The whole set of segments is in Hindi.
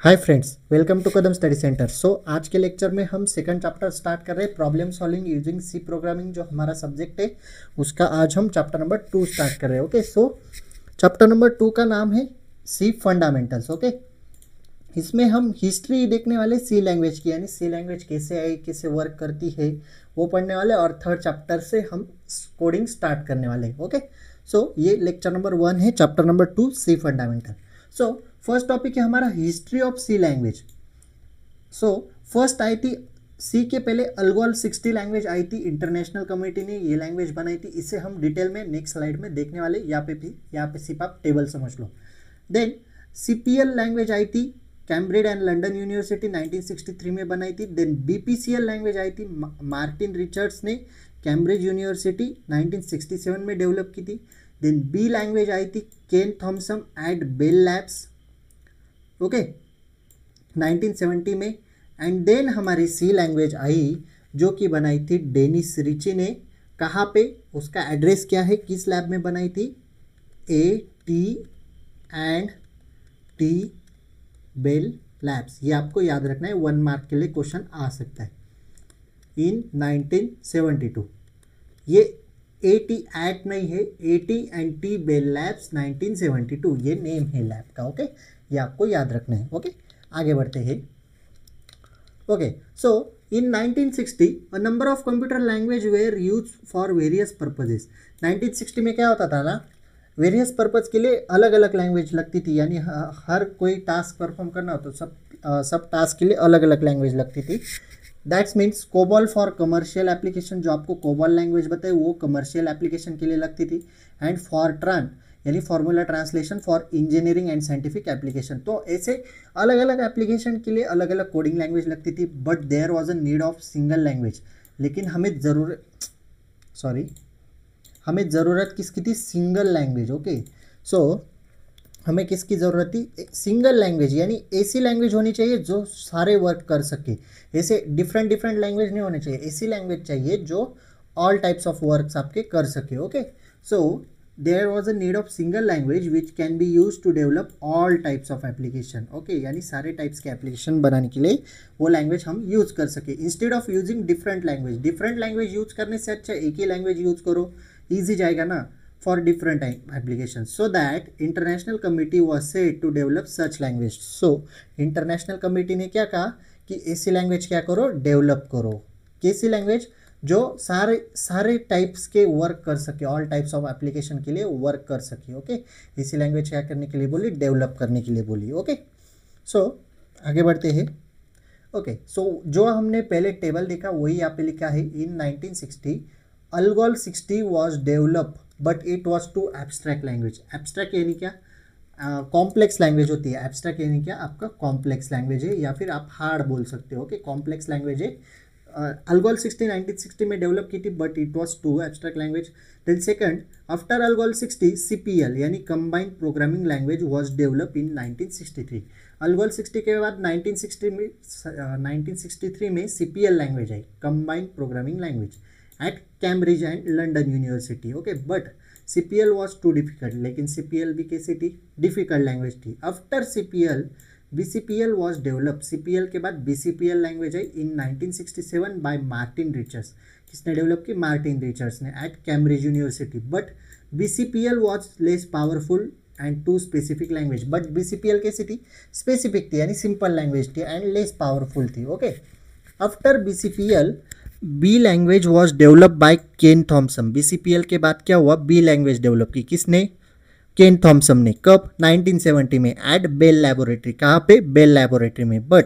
Hi friends, welcome to Kadam study centre. आज के लेक्चर में हम सेकंड चैप्टर स्टार्ट कर रहे हैं, problem solving using C programming. जो हमारा सब्जेक्ट है उसका आज हम चैप्टर नंबर 2 स्टार्ट कर रहे हैं। ओके, चैप्टर नंबर 2 का नाम है सी फंडामेंटल्स। ओके, इसमें हम हिस्ट्री देखने वाले सी लैंग्वेज की, यानी सी लैंग्वेज कैसे आई, कैसे वर्क करती है वो पढ़ने वाले, और थर्ड चैप्टर से हम कोडिंग स्टार्ट करने वाले। ओके, ये लेक्चर नंबर 1 है, chapter number 2 C fundamental. First topic है हमारा history of C language. First आई थी सी के पहले अल्गोल 60 लैंग्वेज आई थी, इंटरनेशनल कम्युनिटी ने ये लैंग्वेज बनाई थी। इसे हम डिटेल में नेक्स्ट स्लाइड में देखने वाले। यहाँ पे सिर्फ आप टेबल समझ लो। देन सीपीएल लैंग्वेज आई थी, कैम्ब्रिज एंड लंदन यूनिवर्सिटी 1963 में बनाई थी। देन बीपीसीएल लैंग्वेज आई थी, मार्टिन रिचर्ड्स ने कैम्ब्रिज यूनिवर्सिटी 1967 में डेवलप की थी। देन बी लैंग्वेज आई थी, Ken Thompson at Bell Labs, okay 1970 में। एंड देन हमारी सी लैंग्वेज आई जो कि बनाई थी डेनिस रिची ने। कहाँ पे, उसका एड्रेस क्या है, किस लैब में बनाई थी, AT&T बेल लैब्स। ये आपको याद रखना है, 1 मार्क के लिए क्वेश्चन आ सकता है। इन 1972 ये AT नहीं है, AT&T बेल लैब्स 1972 ये नेम है लैब का। ओके, ये आपको याद रखना है। ओके, आगे बढ़ते हैं। Okay, in 1960 a number of computer language were use for various purposes. 1960 में क्या होता था ना, वेरियस पर्पज के लिए अलग अलग लैंग्वेज लगती थी, यानी हर कोई टास्क परफॉर्म करना हो तो सब टास्क के लिए अलग अलग लैंग्वेज लगती थी। That's means COBOL for commercial application, जो आपको कोबॉल लैंग्वेज बताए वो कमर्शियल एप्लीकेशन के लिए लगती थी। एंड फॉरट्रान यानी formula translation for engineering and scientific application. तो ऐसे अलग अलग एप्लीकेशन के लिए अलग अलग कोडिंग लैंग्वेज लगती थी। But there was a need of single language, लेकिन हमें ज़रूरत किसकी थी, सिंगल लैंग्वेज। ओके, हमें किसकी ज़रूरत थी, सिंगल लैंग्वेज, यानी ऐसी लैंग्वेज होनी चाहिए जो सारे वर्क कर सके। ऐसे डिफरेंट लैंग्वेज नहीं होने चाहिए, ऐसी लैंग्वेज चाहिए जो ऑल टाइप्स ऑफ वर्क्स आपके कर सके। Okay, there was a need of single language which can be used to develop all types of application। okay, यानी सारे टाइप्स के एप्लीकेशन बनाने के लिए वो लैंग्वेज हम यूज कर सके। Instead of using different language use करने से अच्छा एक ही लैंग्वेज यूज करो, ईजी जाएगा ना for different application. So that international committee was said to develop such language. International committee ने क्या कहा कि ऐसी लैंग्वेज क्या करो, डेवलप करो। कैसी लैंग्वेज, जो सारे टाइप्स के वर्क कर सके, ऑल टाइप्स ऑफ एप्लीकेशन के लिए वर्क कर सके। ओके, इसी लैंग्वेज क्या करने के लिए बोली, डेवलप करने के लिए बोली। ओके, आगे बढ़ते हैं। ओके, जो हमने पहले टेबल देखा वही यहाँ पे लिखा है। In 1960 ALGOL 60 was develop but it was too abstract language. Abstract यानी क्या, कॉम्प्लेक्स लैंग्वेज होती है। एब्स्ट्रैक्ट यानी क्या, आपका कॉम्प्लेक्स लैंग्वेज है, या फिर आप हार्ड बोल सकते हो। ओके, कॉम्प्लेक्स लैंग्वेज है। अल्गोल 60 1960 में डेवलप की थी, but it was too abstract language. Then second, after ALGOL 60 CPL यानी combined programming language was develop in 1963। ALGOL 60 के बाद 1963 में CPL लैंग्वेज आई, combined programming language, at Cambridge and London university. Okay, but CPL was too difficult, लेकिन CPL भी कैसी थी, डिफिकल्ट लैंग्वेज थी। After CPL BCPL was develop. CPL के बाद BCPL लैंग्वेज आई इन 1967 बाय मार्टिन रिचर्ड्स। किसने डेवलप की, मार्टिन रिचर्ड्स ने, at Cambridge university. But BCPL was less powerful and too specific language. But BCPL कैसी थी, स्पेसिफिक थी, यानी सिंपल लैंग्वेज थी एंड लेस पावरफुल थी। Okay, after BCPL B language was develop by Ken Thompson. BCPL के बाद क्या हुआ, बी लैंग्वेज डेवलप की, किसने, केन थॉमसन ने। कब, 1970 में, एट बेल लैबोरेटरी। कहाँ पे, बेल लैबोरेटरी में। But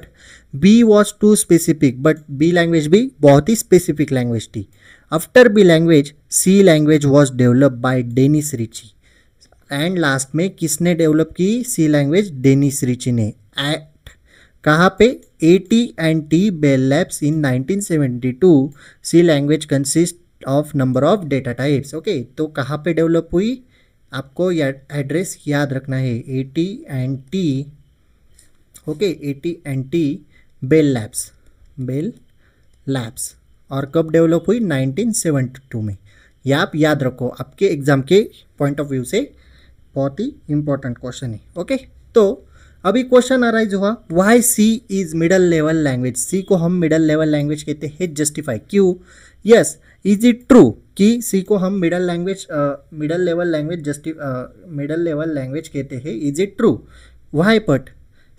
B was too specific, but B language भी बहुत ही स्पेसिफिक लैंग्वेज थी। After B language C language was develop by Dennis Ritchie. And last में किसने डेवलप की, सी लैंग्वेज, डेनिस रिची ने, एट कहाँ पे, AT&T Bell labs in 1972। C language consist of number of data types. Okay, तो कहाँ पे डेवलप हुई, आपको एड्रेस याद रखना है, AT&T। Okay, AT&T Bell labs. और कब डेवलप हुई, 1972 में। ये आप याद रखो, आपके एग्जाम के पॉइंट ऑफ व्यू से बहुत ही इंपॉर्टेंट क्वेश्चन है। ओके, तो अभी क्वेश्चन अराइज हुआ why C is middle level language, C को हम मिडल लेवल लैंग्वेज कहते हैं, जस्टिफाई क्यों, यस इज इट ट्रू कि सी को हम मिडल लेवल लैंग्वेज कहते हैं, is it true, why but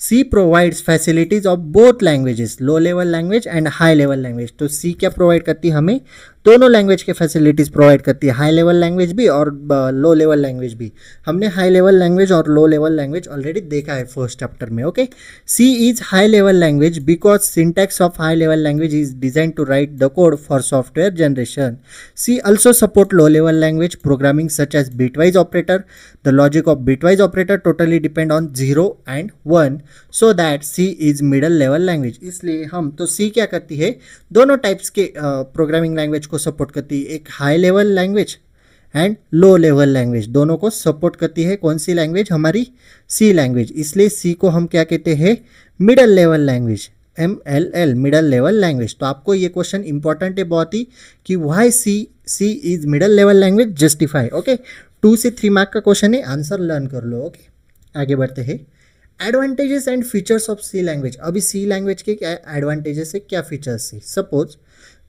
C provides facilities of both languages, low level language and high level language. तो सी क्या प्रोवाइड करती है हमें, दोनों लैंग्वेज के फैसिलिटीज प्रोवाइड करती है, हाई लेवल लैंग्वेज भी और लो लेवल लैंग्वेज भी। हमने हाई लेवल लैंग्वेज और लो लेवल लैंग्वेज ऑलरेडी देखा है फर्स्ट चैप्टर में। Okay, C is high level language because syntax of high level language is design to write the code for software generation. C also support low level language programming such as bitwise operator. The logic of bitwise operator totally depend on 0 and 1, so that C is middle level language. इसलिए हम तो C क्या करती है, दोनों टाइप्स के प्रोग्रामिंग लैंग्वेज को सपोर्ट करती है, एक high level language and low level language, दोनों को सपोर्ट करती है। कौन सी लैंग्वेज, हमारी C लैंग्वेज, इसलिए C को हम क्या कहते हैं, middle level language, MLL middle level language. तो आपको ये क्वेश्चन इंपॉर्टेंट है बहुत ही कि why C is middle level language, justify. Okay, 2 से 3 मार्क का क्वेश्चन है, आंसर लर्न कर लो। ओके, आगे बढ़ते हैं। Advantages and features of C language. अभी सी लैंग्वेज के क्या एडवांटेजेस है, क्या फीचर्स है। सपोज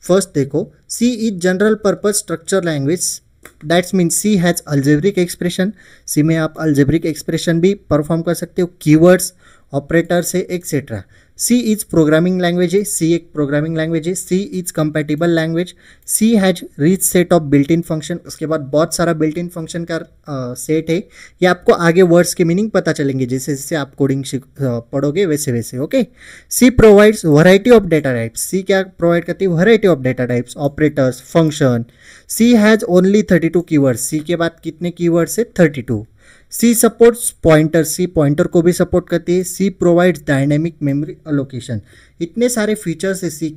फर्स्ट देखो, C is general purpose structure language, that's mean C has algebraic expression, C में आप अल्जेब्रिक एक्सप्रेशन भी परफॉर्म कर सकते हो, कीवर्ड्स, ऑपरेटर्स है etcetera. C is programming language है, सी एक प्रोग्रामिंग लैंग्वेज है। C is compatible language, C has rich set of built in function, उसके बाद बहुत सारा बिल्ट इन फंक्शन का सेट है। ये आपको आगे वर्ड्स के मीनिंग पता चलेंगे जैसे जैसे आप कोडिंग पढ़ोगे वैसे वैसे। Okay, C provides variety of data types, C क्या प्रोवाइड करती है, variety of data types, operators, function. C has only 32 keywords, C के बाद कितने कीवर्ड्स है, 32। C supports pointer, C pointer को भी सपोर्ट करती है। C provides dynamic memory allocation, इतने सारे फीचर्स है सी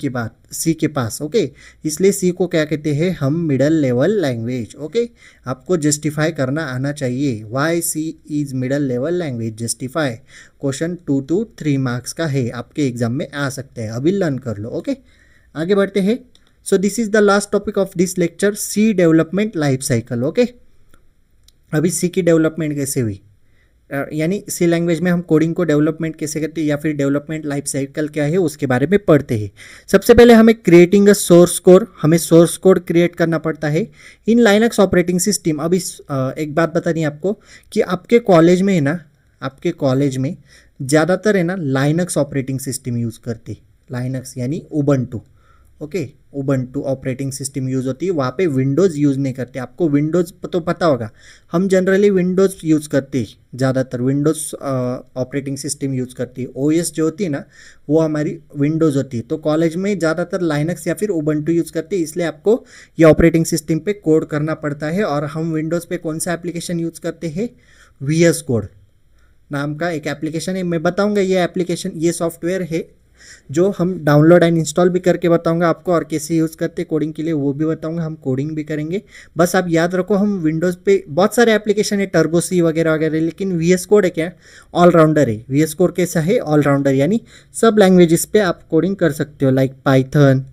के पास। ओके, इसलिए सी को क्या कहते हैं हम, मिडल लेवल लैंग्वेज। ओके, आपको जस्टिफाई करना आना चाहिए, why C is middle level language, justify. Question 2 to 3 marks का है, आपके एग्जाम में आ सकते हैं, अभी लर्न कर लो। ओके, आगे बढ़ते हैं। So this is the last topic of this lecture, C development life cycle. Okay, अभी सी की डेवलपमेंट कैसे हुई, यानी सी लैंग्वेज में हम कोडिंग को डेवलपमेंट कैसे करते हैं या फिर डेवलपमेंट लाइफ साइकिल क्या है उसके बारे में पढ़ते हैं। सबसे पहले हमें क्रिएटिंग अ सोर्स कोड, हमें सोर्स कोड क्रिएट करना पड़ता है इन लाइनक्स ऑपरेटिंग सिस्टम। अभी एक बात बतानी है आपको कि आपके कॉलेज में है ना, आपके कॉलेज में ज़्यादातर है ना लाइनक्स ऑपरेटिंग सिस्टम यूज़ करते, लाइनक्स यानी Ubuntu. Okay, Ubuntu operating system use होती है, वहाँ पे विंडोज़ यूज़ नहीं करते। आपको विंडोज़ तो पता होगा, हम जनरली विंडोज़ यूज़ करते हैं, ज़्यादातर विंडोज़ ऑपरेटिंग सिस्टम यूज़ करती है। ओएस जो होती है ना वो हमारी विंडोज़ होती है। तो कॉलेज में ज़्यादातर लाइनक्स या फिर उबंटू यूज़ करते हैं, इसलिए आपको ये ऑपरेटिंग सिस्टम पे कोड करना पड़ता है। और हम विंडोज़ पे कौन सा एप्लीकेशन यूज़ करते हैं, VS कोड नाम का एक एप्लीकेशन है, मैं बताऊँगा ये एप्लीकेशन, ये सॉफ्टवेयर है जो हम डाउनलोड एंड इंस्टॉल भी करके बताऊंगा आपको, और कैसे यूज़ करते कोडिंग के लिए वो भी बताऊंगा, हम कोडिंग भी करेंगे। बस आप याद रखो, हम विंडोज़ पे बहुत सारे एप्लीकेशन है, टर्बो सी वगैरह वगैरह, लेकिन VS कोड है क्या, ऑलराउंडर है। VS कोड कैसा है, ऑलराउंडर, यानी सब लैंग्वेजेस पे आप कोडिंग कर सकते हो, लाइक पाइथन।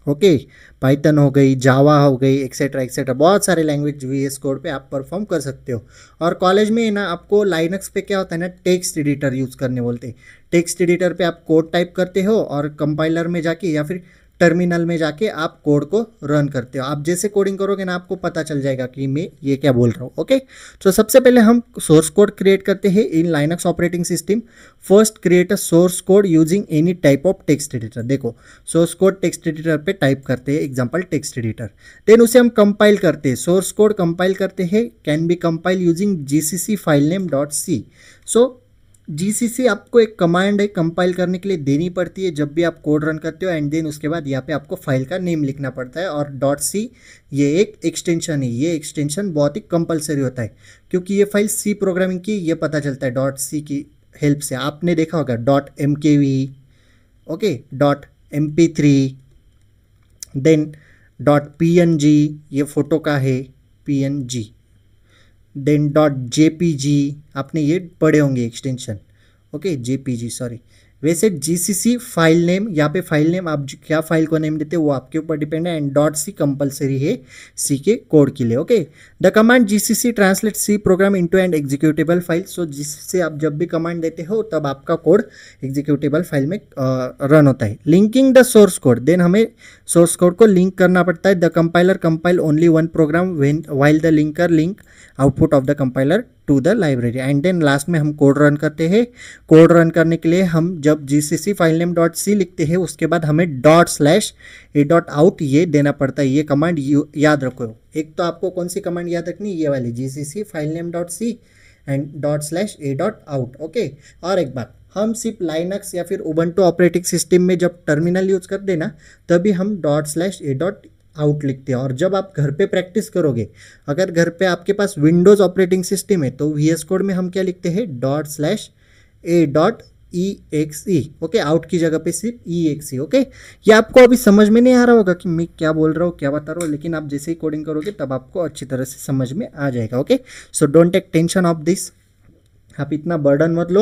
ओके, पाइथन हो गई, जावा हो गई, एक्सेट्रा एक्सेट्रा, बहुत सारे लैंग्वेज VS कोड पे आप परफॉर्म कर सकते हो। और कॉलेज में ना आपको लाइनक्स पे क्या होता है ना, टेक्स्ट एडिटर यूज़ करने बोलते हैं। टेक्स्ट एडिटर पे आप कोड टाइप करते हो और कंपाइलर में जाके या फिर टर्मिनल में जाके आप कोड को रन करते हो। आप जैसे कोडिंग करोगे ना आपको पता चल जाएगा कि मैं ये क्या बोल रहा हूँ। ओके, तो सबसे पहले हम सोर्स कोड क्रिएट करते हैं इन Linux operating system. First create a source code using any type of text editor. देखो, सोर्स कोड टेक्स्ट एडिटर पे टाइप करते हैं, एग्जाम्पल टेक्स्ट एडिटर, देन उसे हम कंपाइल करते हैं। सोर्स कोड कंपाइल करते हैं, can be compile using GCC file name .c। So GCC आपको एक कमांड है कंपाइल करने के लिए देनी पड़ती है जब भी आप कोड रन करते हो, एंड देन उसके बाद यहाँ पे आपको फाइल का नेम लिखना पड़ता है। और .c ये एक एक्सटेंशन है, ये एक्सटेंशन बहुत ही कंपलसरी होता है क्योंकि ये फाइल C प्रोग्रामिंग की, ये पता चलता है .c की हेल्प से। आपने देखा होगा .mkv, okay, .mp3, then .png, ये फोटो का है PNG, देन .jpg, आपने ये पढ़े होंगे एक्सटेंशन। ओके, JPG, सॉरी, वैसे जीसीसी फाइल नेम, यहाँ पे फाइल नेम आप क्या फाइल को नेम देते हैं वो आपके ऊपर डिपेंड है, एंड डॉट सी कंपलसरी है सी के कोड के लिए। Okay, the command GCC translate C program into an executable file. So जिससे आप जब भी कमांड देते हो तब आपका कोड एग्जीक्यूटेबल फाइल में रन होता है। Linking the source code, then हमें सोर्स कोड को लिंक करना पड़ता है। The compiler compile only one program when while the linker link output of the compiler to the library, and then last में हम कोड रन करते हैं। कोड रन करने के लिए हम जब GCC file name dot C लिखते हैं उसके बाद हमें ./a.out ये देना पड़ता है। ये कमांड याद रखो। एक तो आपको कौन सी कमांड याद रखनी, ये वाली GCC file name dot C and ./a.out। Okay, और एक बात, हम सिर्फ लाइनक्स या फिर उबंटू ऑपरेटिंग सिस्टम में जब टर्मिनल यूज कर देना तभी हम ./a.out लिखते हैं। और जब आप घर पे प्रैक्टिस करोगे, अगर घर पे आपके पास विंडोज ऑपरेटिंग सिस्टम है तो VS कोड में हम क्या लिखते हैं ./a.exe। ओके, आउट की जगह पे सिर्फ exe। ओके, ये आपको अभी समझ में नहीं आ रहा होगा कि मैं क्या बोल रहा हूँ, क्या बता रहा हूँ, लेकिन आप जैसे ही कोडिंग करोगे तब आपको अच्छी तरह से समझ में आ जाएगा। Okay, so don't take tension of this, आप इतना बर्डन मत लो,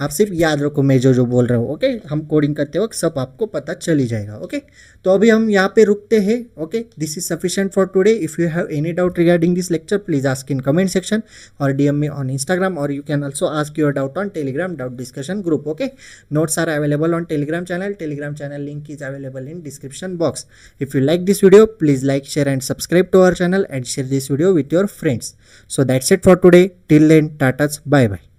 आप सिर्फ याद रखो मैं जो बोल रहा हूँ। ओके, हम कोडिंग करते वक्त सब आपको पता चल ही जाएगा। ओके, तो अभी हम यहाँ पे रुकते हैं। Okay, this is sufficient for today. If you have any doubt regarding this lecture please ask in comment section और DM me on Instagram, or you can also ask your doubt on Telegram doubt discussion group. Okay, notes are available on Telegram channel. Telegram channel link is available in description box. If you like this video, please like, share and subscribe to our channel and share this video with your friends. So that's it for today. Till then, tatas, bye bye.